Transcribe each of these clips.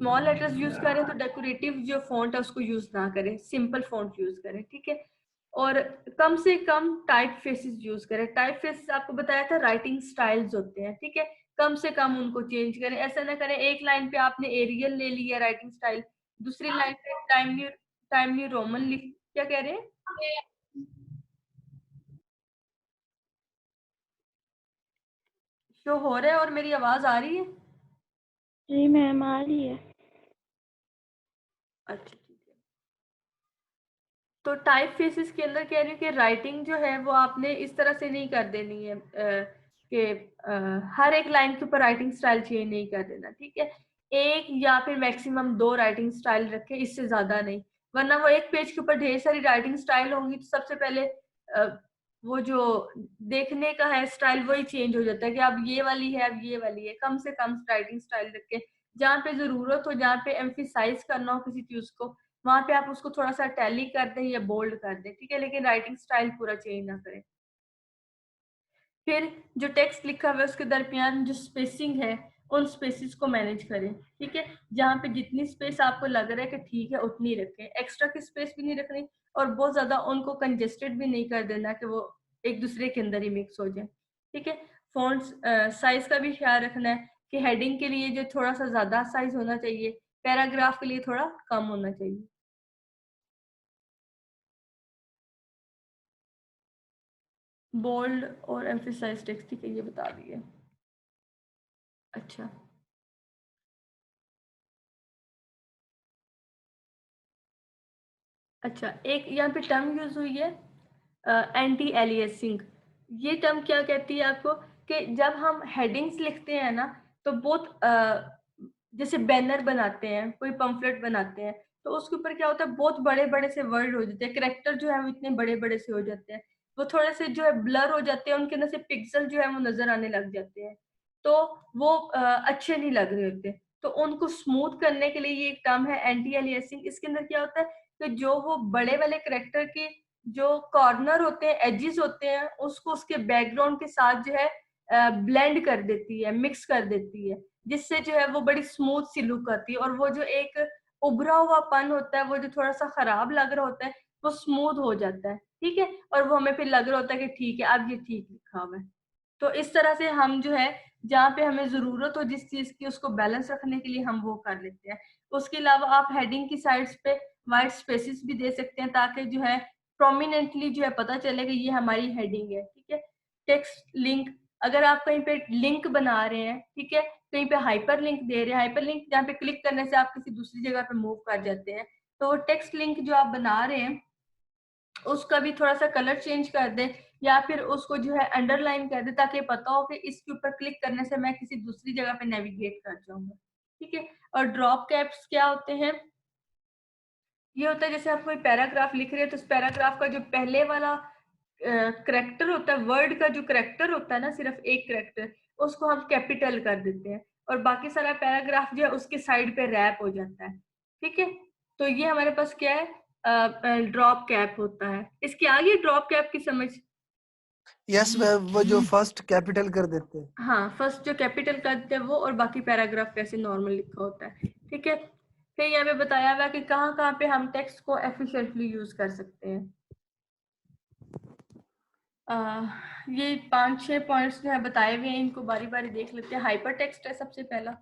Small letters use करें तो decorative जो फॉन्ट है उसको यूज ना करें, सिंपल फॉन्ट यूज करें, ठीक है। और कम से कम टाइप फेसेस यूज करें। टाइप फेसेस आपको बताया था राइटिंग स्टाइल्स होते हैं, ठीक है, कम से कम उनको चेंज करें। ऐसा ना करें एक लाइन पे आपने एरियल ले लिया राइटिंग स्टाइल, दूसरी लाइन पे टाइम न्यू रोमन लिख, क्या कह रहे हैं? शो हो रहा है और मेरी आवाज आ रही है? जी मैम आ रही है। अच्छा ठीक है। तो टाइप फेसेस के अंदर कह रही हूँ कि राइटिंग जो है वो आपने इस तरह से नहीं कर देनी है कि हर एक लाइन के ऊपर राइटिंग स्टाइल चेंज नहीं कर देना, ठीक है। एक या फिर मैक्सिमम 2 राइटिंग स्टाइल रखें, इससे ज्यादा नहीं, वरना वो एक पेज के ऊपर ढेर सारी राइटिंग स्टाइल होंगी तो सबसे पहले वो जो देखने का है स्टाइल वही चेंज हो जाता है कि अब ये वाली है, अब ये वाली है। कम से कम राइटिंग स्टाइल रखें, जहाँ पे जरूरत हो, जहाँ पे एम्फिसाइज करना हो किसी चीज को, वहां पे आप उसको थोड़ा सा टैली कर दें या बोल्ड कर दें, ठीक है, लेकिन राइटिंग स्टाइल पूरा चेंज ना करें। फिर जो टेक्स्ट लिखा हुआ है उसके दरमियान जो स्पेसिंग है उन स्पेसिस को मैनेज करें, ठीक है। जहाँ पे जितनी स्पेस आपको लग रहा है कि ठीक है उतनी रखें, एक्स्ट्रा की स्पेस भी नहीं रखनी और बहुत ज्यादा उनको कंजेस्टेड भी नहीं कर देना कि वो एक दूसरे के अंदर ही मिक्स हो जाए, ठीक है। फॉन्ट्स साइज का भी ख्याल रखना है कि हेडिंग के लिए जो थोड़ा सा ज्यादा साइज होना चाहिए, पैराग्राफ के लिए थोड़ा कम होना चाहिए। बोल्ड और एम्फिसाइज टेक्स्ट, ठीक है, ये बता दिए। अच्छा अच्छा, एक यहाँ पे टर्म यूज हुई है एंटी एलियासिंग। ये टर्म क्या कहती है आपको कि जब हम हेडिंग्स लिखते हैं ना तो बहुत जैसे बैनर बनाते हैं, कोई पंफलेट बनाते हैं, तो उसके ऊपर क्या होता है बहुत बड़े बड़े से वर्ड हो जाते हैं, कैरेक्टर जो है वो इतने बड़े बड़े से हो जाते हैं, वो थोड़े से जो है ब्लर हो जाते हैं, उनके अंदर से पिक्सल जो है वो नजर आने लग जाते हैं, तो वो अच्छे नहीं लग रहे होते। तो उनको स्मूथ करने के लिए ये एक टर्म है एंटी एलियासिंग। इसके अंदर क्या होता है कि जो वो बड़े वाले करेक्टर के जो कॉर्नर होते हैं, एजेस होते हैं, उसको उसके बैकग्राउंड के साथ जो है ब्लेंड कर देती है, मिक्स कर देती है, जिससे जो है वो बड़ी स्मूथ सी लुक आती है और वो जो एक उभरा हुआ पन होता है, वो जो थोड़ा सा खराब लग रहा होता है, वो स्मूथ हो जाता है, ठीक है। और वो हमें फिर लग रहा होता है कि ठीक है अब ये ठीक लिखा हुआ है। तो इस तरह से हम जो है जहाँ पे हमें जरूरत हो जिस चीज की उसको बैलेंस रखने के लिए हम वो कर लेते हैं। उसके अलावा आप हेडिंग की साइड्स पे वाइट स्पेसेस भी दे सकते हैं ताकि जो है प्रोमिनेंटली जो है पता चले कि ये हमारी हेडिंग है, ठीक है। टेक्स्ट लिंक, अगर आप कहीं पे लिंक बना रहे हैं, ठीक है, कहीं पे हाइपर लिंक दे रहे हैं, हाइपर लिंक जहाँ पे क्लिक करने से आप किसी दूसरी जगह पे मूव कर जाते हैं, तो टेक्स्ट लिंक जो आप बना रहे हैं उसका भी थोड़ा सा कलर चेंज कर दें या फिर उसको जो है अंडरलाइन कर दें ताकि पता हो कि इसके ऊपर क्लिक करने से मैं किसी दूसरी जगह पे नेविगेट कर जाऊंगा, ठीक है। और ड्रॉप कैप्स क्या होते हैं? ये होता है जैसे आप कोई पैराग्राफ लिख रहे हैं तो उस पैराग्राफ का जो पहले वाला करेक्टर होता है, वर्ड का जो करेक्टर होता है ना, सिर्फ एक करेक्टर, उसको हम कैपिटल कर देते हैं और बाकी सारा पैराग्राफ जो है उसके साइड पे रैप हो जाता है, ठीक है। तो ये हमारे पास क्या है, ड्रॉप कैप होता है। इसके आगे ड्रॉप कैप की समझ? यस वो जो फर्स्ट कैपिटल कर देते हैं। हाँ, फर्स्ट जो कैपिटल करते हैं वो, और बाकी पैराग्राफ कैसे नॉर्मल लिखा होता है, ठीक है। फिर यहाँ पे बताया हुआ है कि कहाँ कहाँ पे हम टेक्स्ट को एफिशिएंटली यूज कर सकते हैं। ये 5-6 पॉइंट्स जो है बताए हुए हैं, इनको बारी बारी देख लेते हैं। हाइपर टेक्स्ट है सबसे पहला।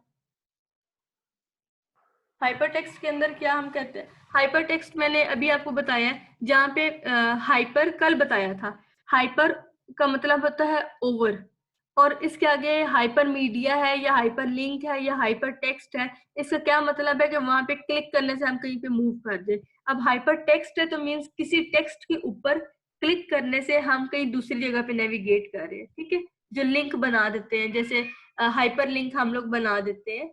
हाइपर टेक्स्ट के अंदर क्या हम कहते हैं? हाइपर टेक्स्ट मैंने अभी आपको बताया है, जहाँ पे हाइपर कल बताया था, हाइपर का मतलब होता है ओवर, और इसके आगे हाइपर मीडिया है या हाइपर लिंक है या हाइपर टेक्स्ट है, इसका क्या मतलब है कि वहां पे क्लिक करने से हम कहीं पे मूव कर जाए। अब हाइपर टेक्स्ट है तो मीन्स किसी टेक्स्ट के ऊपर क्लिक करने से हम कहीं दूसरी जगह पे नेविगेट कर रहे हैं, ठीक है। जो लिंक बना देते हैं, जैसे हाइपर लिंक हम लोग बना देते हैं,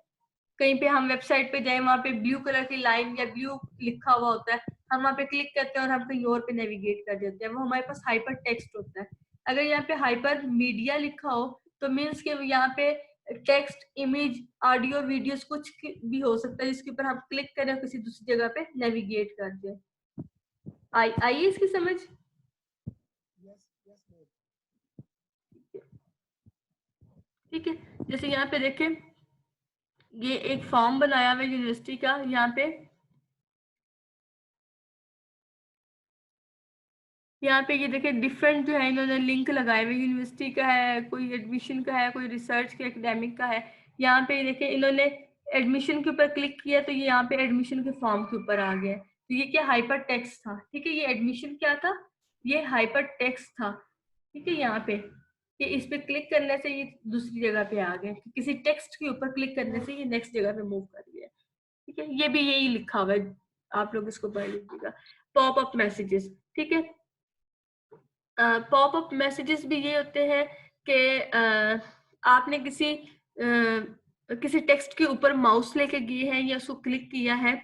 कहीं पे हम वेबसाइट पे जाए, वहां पे ब्लू कलर की लाइन या ब्लू लिखा हुआ होता है, हम वहां पे क्लिक करते हैं और हम कहीं और पे नेविगेट कर देते हैं, वो हमारे पास हाइपर टेक्स्ट होता है। अगर यहाँ पे हाइपर मीडिया लिखा हो तो मीन्स के यहाँ पे टेक्स्ट, इमेज, ऑडियो, वीडियोस कुछ भी हो सकता है जिसके ऊपर हम क्लिक करें किसी दूसरी जगह पे नेविगेट कर दें। आइए इसकी समझ। ठीक है, जैसे यहाँ पे देखें ये एक फॉर्म बनाया हुआ है यूनिवर्सिटी का। यहाँ पे ये देखिए डिफरेंट जो है इन्होंने लिंक लगाए हुए, यूनिवर्सिटी का है, कोई एडमिशन का है, कोई रिसर्च के एकेडमिक का है। यहाँ पे देखिए इन्होंने एडमिशन के ऊपर क्लिक किया तो ये यहाँ पे एडमिशन के फॉर्म के ऊपर आ गया। तो ये क्या हाइपर टेक्स्ट था, ठीक है। ये एडमिशन क्या था, ये हाइपर टेक्स्ट था, ठीक है। यहाँ पे कि इस पे क्लिक करने से ये दूसरी जगह पे आ गए, किसी टेक्स्ट के ऊपर क्लिक करने से ये नेक्स्ट जगह पे मूव कर गया, ठीक है। ये भी यही लिखा हुआ है, आप लोग इसको पढ़ लीजिएगा। पॉप अप मैसेजेस, ठीक है। पॉप अप मैसेजेस भी ये होते हैं कि आपने किसी टेक्स्ट के ऊपर माउस लेके गए हैं या उसको क्लिक किया है,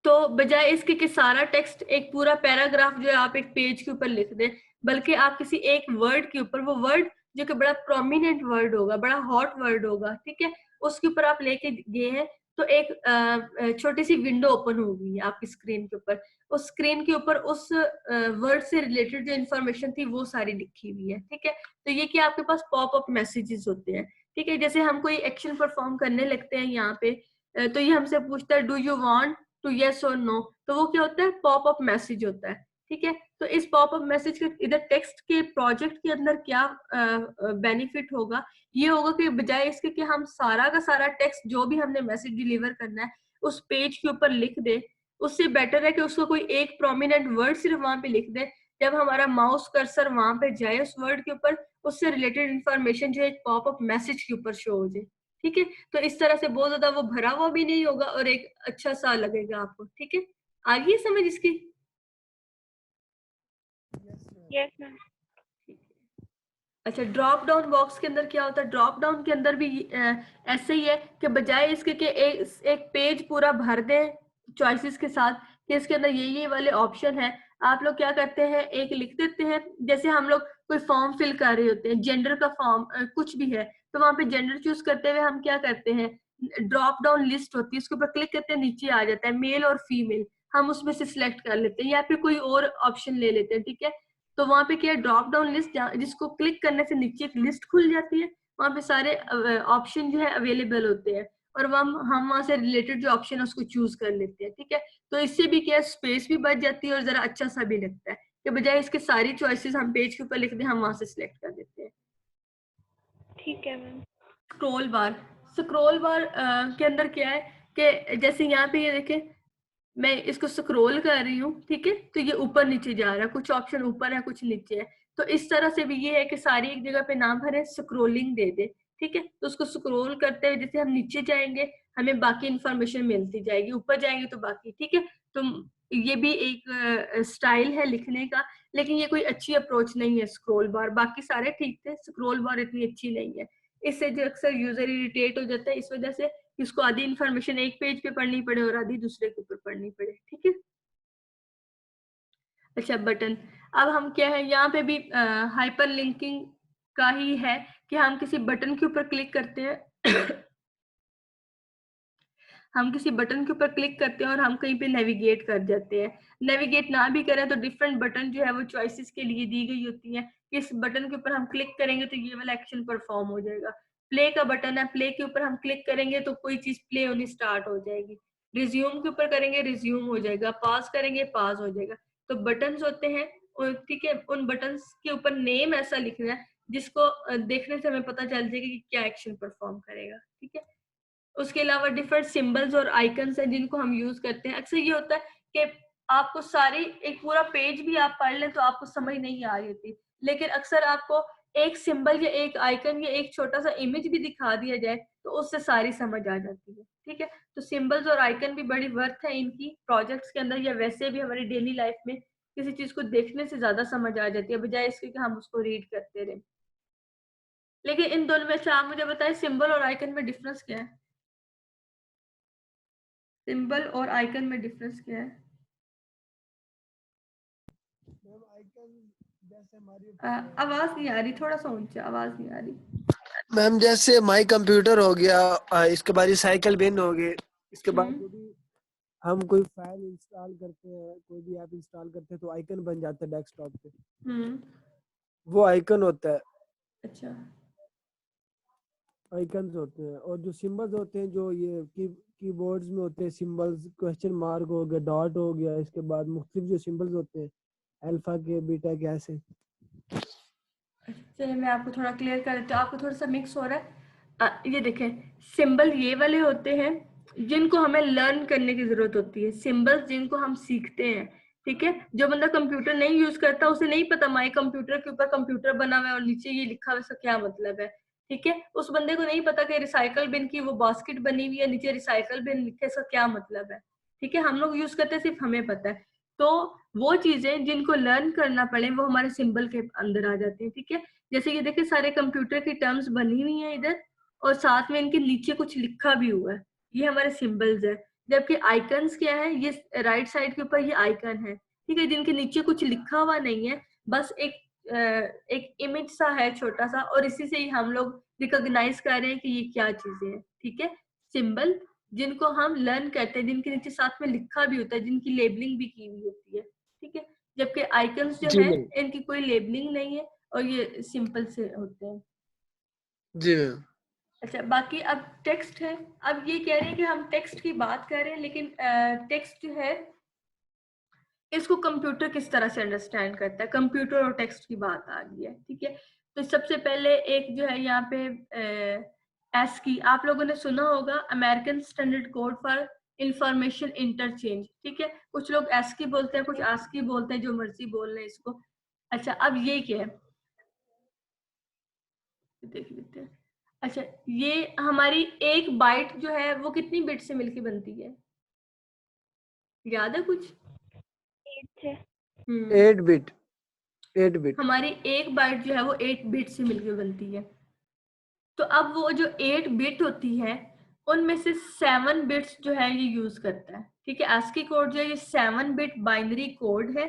तो बजाय इसके कि सारा टेक्स्ट एक पूरा पैराग्राफ जो है आप एक पेज के ऊपर लिख दें, बल्कि आप किसी एक वर्ड के ऊपर, वो वर्ड जो कि बड़ा प्रोमिनेंट वर्ड होगा, बड़ा हॉट वर्ड होगा, ठीक है, उसके ऊपर आप लेके गए हैं, तो एक छोटी सी विंडो ओपन होगी आपकी स्क्रीन के ऊपर। उस स्क्रीन के ऊपर उस वर्ड से रिलेटेड जो इन्फॉर्मेशन थी वो सारी लिखी हुई है, ठीक है। तो ये कि आपके पास पॉप अप मैसेजेस होते हैं, ठीक है। जैसे हम कोई एक्शन परफॉर्म करने लगते हैं यहाँ पे, तो ये हमसे पूछता है do you want to yes और नो, तो वो क्या होता है, पॉप अप मैसेज होता है, ठीक है। तो इस पॉप अप मैसेज के इधर टेक्स्ट के प्रोजेक्ट के अंदर क्या बेनिफिट होगा, ये होगा कि बजाय इसके कि हम सारा का सारा टेक्स्ट जो भी हमने मैसेज डिलीवर करना है उस पेज के ऊपर लिख दे, उससे बेटर है कि उसको कोई एक प्रोमिनेंट वर्ड सिर्फ वहां पे लिख दे। जब हमारा माउस कर्सर वहां पे जाए उस वर्ड के ऊपर, उससे रिलेटेड इंफॉर्मेशन जो एक पॉप अप मैसेज के ऊपर शो हो जाए, ठीक है। तो इस तरह से बहुत ज्यादा वो भरा हुआ भी नहीं होगा और एक अच्छा सा लगेगा आपको, ठीक है। आ गई समझ इसकी? Yes ma'am. अच्छा, ड्रॉप डाउन बॉक्स के अंदर क्या होता है, ड्रॉप डाउन के अंदर भी ऐसे ही है कि बजाय इसके कि एक पेज पूरा भर दें चॉइसेस के साथ कि इसके अंदर ये वाले ऑप्शन है, आप लोग क्या करते हैं, एक लिख देते हैं। जैसे हम लोग कोई फॉर्म फिल कर रहे होते हैं, जेंडर का फॉर्म कुछ भी है, तो वहां पे जेंडर चूज करते हुए हम क्या करते हैं, ड्रॉप डाउन लिस्ट होती है, उसके ऊपर क्लिक करते हैं, नीचे आ जाता है मेल और फीमेल, हम उसमें से सिलेक्ट कर लेते हैं या फिर कोई और ऑप्शन ले लेते हैं, ठीक है। तो वहां पे क्या है, ड्रॉप डाउन लिस्ट, जिसको क्लिक करने से नीचे एक लिस्ट खुल जाती है, वहां पे सारे ऑप्शन जो है अवेलेबल होते हैं, और हम वहां से रिलेटेड जो ऑप्शन है उसको चूज कर लेते हैं, ठीक है। तो इससे भी क्या स्पेस भी बच जाती है और जरा अच्छा सा भी लगता है कि बजाय इसके सारी चॉइसेस हम पेज के ऊपर लिख दें, हम वहां से सिलेक्ट कर देते हैं। ठीक है मैम। स्क्रोल बार के अंदर क्या है कि जैसे यहाँ पे ये देखें, मैं इसको स्क्रॉल कर रही हूँ, ठीक है, तो ये ऊपर नीचे जा रहा है, कुछ ऑप्शन ऊपर है कुछ नीचे है। तो इस तरह से भी ये है कि सारी एक जगह पे ना भरे, स्क्रोलिंग दे दे, ठीक है। तो उसको स्क्रॉल करते हुए जैसे हम नीचे जाएंगे हमें बाकी इंफॉर्मेशन मिलती जाएगी, ऊपर जाएंगे तो बाकी, ठीक है। तो ये भी एक स्टाइल है लिखने का, लेकिन ये कोई अच्छी अप्रोच नहीं है स्क्रॉल बार, बाकी सारे ठीक थे, स्क्रॉल बार इतनी अच्छी नहीं है। इससे जो अक्सर यूजर इरिटेट हो जाता है इस वजह से, इसको आधी इंफॉर्मेशन एक पेज पे पढ़नी पड़े और आधी दूसरे के ऊपर पढ़नी पड़े, ठीक है। अच्छा, बटन, अब हम क्या है यहाँ पे भी हाइपर लिंकिंग का ही है कि हम किसी बटन के ऊपर क्लिक करते हैं हम किसी बटन के ऊपर क्लिक करते हैं और हम कहीं पे नेविगेट कर जाते हैं। नेविगेट ना भी करें तो डिफरेंट बटन जो है वो चॉइसेस के लिए दी गई होती है कि इस बटन के ऊपर हम क्लिक करेंगे तो ये वाला एक्शन परफॉर्म हो जाएगा। प्ले का बटन है, प्ले के ऊपर हम क्लिक करेंगे तो कोई चीज प्ले होनी स्टार्ट हो जाएगी। रिज्यूम के ऊपर करेंगे, रिज्यूम हो जाएगा। पास करेंगे, पास हो जाएगा। तो बटन्स होते हैं, ठीक है, उन बटन्स के ऊपर नेम ऐसा लिखना है जिसको देखने से हमें पता चल जाएगा कि क्या एक्शन परफॉर्म करेगा, ठीक है। उसके अलावा डिफरेंट सिंबल्स और आइकन्स हैं जिनको हम यूज करते हैं। अक्सर ये होता है कि आपको सारी एक पूरा पेज भी आप पढ़ लें तो आपको समझ नहीं आ रही होती, लेकिन अक्सर आपको एक सिंबल या एक आइकन या एक छोटा सा इमेज भी दिखा दिया जाए तो उससे सारी समझ आ जाती है, ठीक है। तो सिंबल्स और आइकन भी बड़ी वर्थ है इनकी प्रोजेक्ट्स के अंदर, या वैसे भी हमारी डेली लाइफ में किसी चीज को देखने से ज्यादा समझ आ जाती है बजाय इसके कि हम उसको रीड करते रहे। लेकिन इन दोनों में से आप मुझे बताएं, सिंबल और आइकन में डिफरेंस क्या है? सिंबल और आइकन में डिफरेंस क्या है? आवाज नहीं आ रही, थोड़ा सा ऊंचा, आवाज नहीं आ रही। मैम जैसे माई कंप्यूटर हो गया, इसके बाद साइकिल बिन हो गए, इसके बाद जो भी हम कोई फाइल इंस्टॉल करते हैं, कोई भी ऐप इंस्टॉल करते हैं तो आइकन बन जाता है डेस्कटॉप पे, वो आइकन होता है। अच्छा, आइकन्स होते हैं, और जो सिंबल्स होते हैं जो ये कीबोर्ड्स में होते हैं, सिंबल्स, क्वेश्चन मार्क हो गया, डॉट हो गया, इसके बाद मुख्तलिफ जो सिंबल्स होते हैं अल्फा के, बीटा के, ऐसे। चलिए मैं आपको थोड़ा क्लियर कर देती हूँ, आपको थोड़ा सा मिक्स हो रहा है। ये देखें, सिंबल ये वाले होते हैं जिनको हमें लर्न करने की जरूरत होती है, सिंबल्स जिनको हम सीखते हैं, ठीक है। जो बंदा कंप्यूटर नहीं यूज करता उसे नहीं पता माई कंप्यूटर के ऊपर कंप्यूटर बना हुआ है और नीचे ये लिखा हुआ है, इसका क्या मतलब है, ठीक है। उस बंदे को नहीं पता कि रिसाइकल बिन की वो बास्केट बनी हुई है, नीचे रिसाइकल बिन लिखे, इसका क्या मतलब है, ठीक है। हम लोग यूज करते हैं, सिर्फ हमें पता है। तो वो चीजें जिनको लर्न करना पड़े वो हमारे सिंबल के अंदर आ जाती है, ठीक है। जैसे ये देखिए सारे कंप्यूटर की टर्म्स बनी हुई है इधर, और साथ में इनके नीचे कुछ लिखा भी हुआ है, ये हमारे सिंबल्स है। जबकि आइकन्स क्या है, ये राइट साइड के ऊपर ये आइकन है, ठीक है, जिनके नीचे कुछ लिखा हुआ नहीं है, बस एक इमेज सा है छोटा सा, और इसी से ही हम लोग रिकॉग्नाइज कर रहे हैं कि ये क्या चीजें हैं, ठीक है। सिंबल जिनको हम लर्न करते हैं, जिनके नीचे साथ में लिखा भी होता है, जिनकी लेबलिंग भी की हुई होती है, ठीक है। जबकि आइकन्स जो जी है मैम। इनकी कोई लेबलिंग नहीं है और ये सिंपल से होते हैं। जी मैम। अच्छा, बाकी अब टेक्स्ट है। अब ये कह रहे हैं कि हम टेक्स्ट की बात कर रहे हैं, लेकिन टेक्स्ट जो है इसको कंप्यूटर किस तरह से अंडरस्टैंड करता है, कंप्यूटर और टेक्स्ट की बात आ गई है, ठीक है। तो सबसे पहले एक जो है यहाँ पे ASCII, आप लोगों ने सुना होगा, American standard code for information interchange, ठीक है। कुछ लोग ASCII बोलते हैं, कुछ ASCII बोलते हैं, जो मर्जी बोल रहे हैं इसको। अच्छा, अब ये क्या है देख लेते हैं। अच्छा, ये हमारी एक बाइट जो है वो कितनी बिट से मिलके बनती है, याद है कुछ? 8 है। 8 बिट। 8 बिट। हमारी एक बाइट जो है वो 8 बिट से मिलके बनती है। तो अब वो जो 8 बिट होती है उनमें से 7 बिट्स जो है ये यूज करता है, ठीक है। ASCII कोड जो है ये 7 बिट बाइनरी कोड है।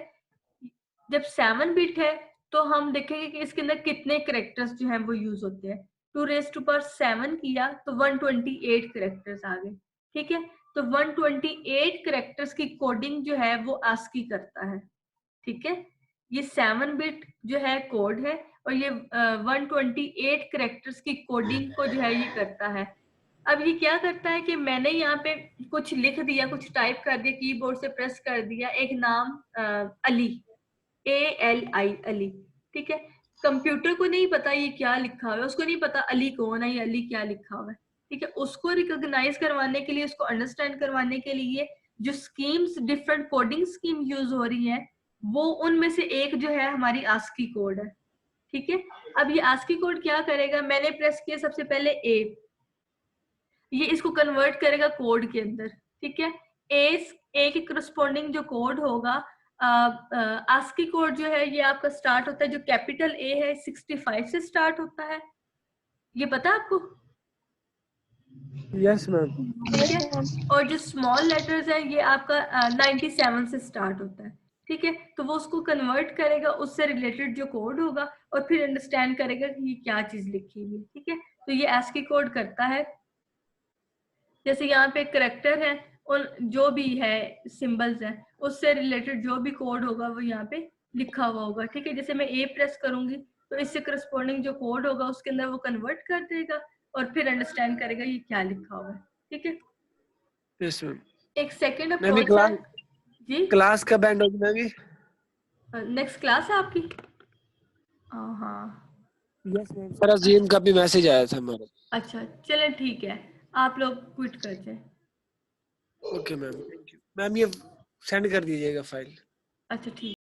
जब 7 बिट है तो हम देखेंगे कि इसके अंदर कितने करेक्टर्स जो हैं वो यूज होते हैं। 2⁻7 किया तो 128 करेक्टर्स आ गए, ठीक है। तो 128 करेक्टर्स की कोडिंग जो है वो ASCII करता है, ठीक है। ये 7 बिट जो है कोड है और ये 128 करेक्टर्स की कोडिंग को जो है ये करता है। अब ये क्या करता है कि मैंने यहाँ पे कुछ लिख दिया, कुछ टाइप कर दिया, कीबोर्ड से प्रेस कर दिया, एक नाम अली, ALI, अली, ठीक है। कंप्यूटर को नहीं पता ये क्या लिखा हुआ है, उसको नहीं पता अली कौन है या अली क्या लिखा हुआ है, ठीक है। उसको रिकॉग्नाइज करवाने के लिए, उसको अंडरस्टैंड करवाने के लिए जो schemes, different coding scheme use हो रही है, वो उनमें से एक जो है हमारी ASCII कोड है, ठीक है। अब ये ASCII कोड क्या करेगा, मैंने प्रेस किया सबसे पहले A, ये इसको कन्वर्ट करेगा कोड के अंदर, ठीक है। ए के करस्पॉन्डिंग जो कोड होगा, ASCII कोड जो है ये आपका स्टार्ट होता है, जो कैपिटल A है 65 से स्टार्ट होता है, ये पता है आपको, यस मैम। ठीक है। और जो स्मॉल लेटर्स है ये आपका 97 से स्टार्ट होता है, ठीक है। तो वो उसको कन्वर्ट करेगा, उससे रिलेटेड जो कोड होगा, और फिर अंडरस्टैंड करेगा कि ये क्या चीज लिखी हुई है, ठीक है। तो ये ASCII कोड करता है। जैसे यहाँ पे करेक्टर है और जो भी है सिंबल्स है, उससे रिलेटेड जो भी कोड होगा वो यहाँ पे लिखा हुआ होगा, ठीक है। जैसे मैं A प्रेस करूंगी तो इससे करस्पॉन्डिंग जो कोड होगा उसके अंदर वो कन्वर्ट कर देगा और फिर अंडरस्टैंड करेगा ये क्या लिखा हुआ है, ठीक है। Yes ma'am. एक सेकेंड मैं भी अप्रोच है जी। क्लास कब एंड होगी? मैं भी नेक्स्ट क्लास है आपकी? हाँ, यस मैम, सर जीएम का भी मैसेज आया था हमारा। अच्छा चलें ठीक है, आप लोग क्विट कर जाए। Okay ma'am, thank you ma'am. ये सेंड कर दीजिएगा फाइल। अच्छा ठीक।